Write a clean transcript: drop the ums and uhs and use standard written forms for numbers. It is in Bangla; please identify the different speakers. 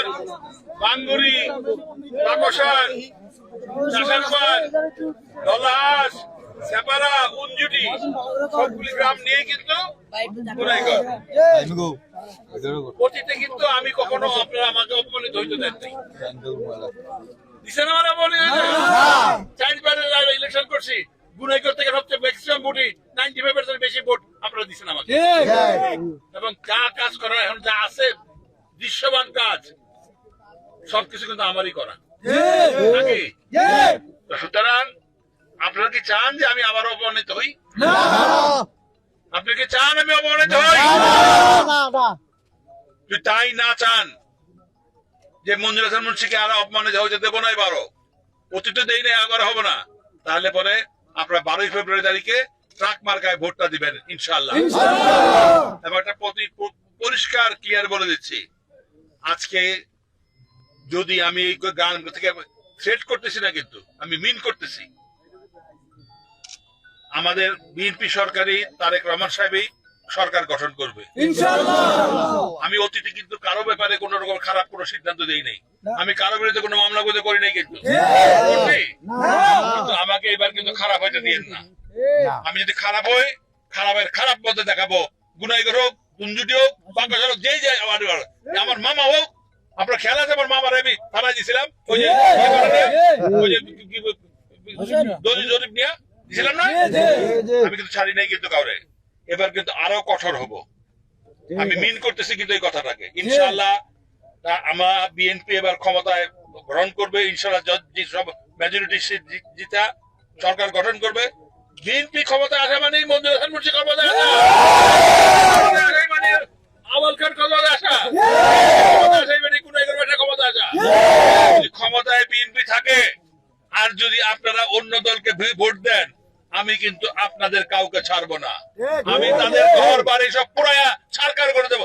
Speaker 1: বাকশাল, বাঙ্গুরি, বাকশাল, চাষারপাল, দলাহাস, সেপারা, উনজুটি সবগুলি গ্রাম নিয়ে কিন্তু গুনাইগড়। অতীতে কিন্তু আমি কখনো আপনারা আমাকে অপমানিত হইতে দেন নাই। দিচ্ছেন আমার ইলেকশন করছি, গুনাইগড় থেকে সবচেয়ে ম্যাক্সিমাম ভোটই 95% বেশি ভোট আপনারা দিচ্ছেন আমাকে। এবং যা কাজ করা এখন যা আছে দৃশ্যমান কাজ সবকিছু কিন্তু আমারই করা। সুতরাং আপনারা কি চান যে আমি আবার অপমানিত হই? আপনি কি চান আমি অপমানিত হই? যদি তাই না চান যে মঞ্জুর হাসান মুন্সিকে আরো অপমানিত হইতে দেবো না, এবারও অতীতে দেই না, আবার হবে না, তাহলে পরে আপনারা 12ই ফেব্রুয়ারি তারিখে ট্রাক মার্কায় ভোটটা দিবেন ইনশাআল্লাহ। এবং একটা পরিষ্কার ক্লিয়ার বলে দিচ্ছি, আজকে যদি আমি এই গান থেকে থ্রেট করতেছি না, কিন্তু আমি মিন করতেছি, আমাদের বিএনপি সরকারি তারেক রহমান সাহেবই সরকার গঠন করবে আমি অতীতে কিন্তু কারো ব্যাপারে কোন রকম খারাপ কোনো সিদ্ধান্ত দেই নাই, আমি কারো বিরুদ্ধে কোনো মামলা করতে করি নাই, কিন্তু আমাকে এবার কিন্তু খারাপ হইতে দিয়েন না। আমি যদি খারাপ হই, খারাপের খারাপ পথে দেখাবো, গুনাইগড় হোক, কুঞ্জুটি হোক, বাংলাদেশ হোক, যেই যায় আমার মামা হোক। আপনার খেয়াল আছে আমার মামার আমি থানায় দিয়েছিলাম, ওই যে দলিল জরিপ নিয়ে দিয়েছিলাম না, আমি কিন্তু ছাড়ি নাই কিন্তু কাউরে। এবার কিন্তু আরো কঠোর হব, আমি মিন করতেছি কিন্তু এই কথাটাকে। ইনশাআল্লাহ আমার বিএনপি এবার ক্ষমতায় গ্রহণ করবে, ইনশাআল্লাহ সব মেজরিটি জিতা সরকার গঠন করবে। বিএনপি ক্ষমতায় আসা মানে মঞ্জুর হাসান মুন্সি ক্ষমতায় আসা, মানে আওয়াল খান ক্ষমতায় আসা, ক্ষমতায় আসা। ক্ষমতায় বিএনপি থাকে আর যদি আপনারা অন্য দলকে ভোট দেন, আমি কিন্তু আপনাদের কাউকে ছাড়বো না, আমি তাদের ঘর বাড়ি সব পুরায়া ছাড়কার করে দেবো।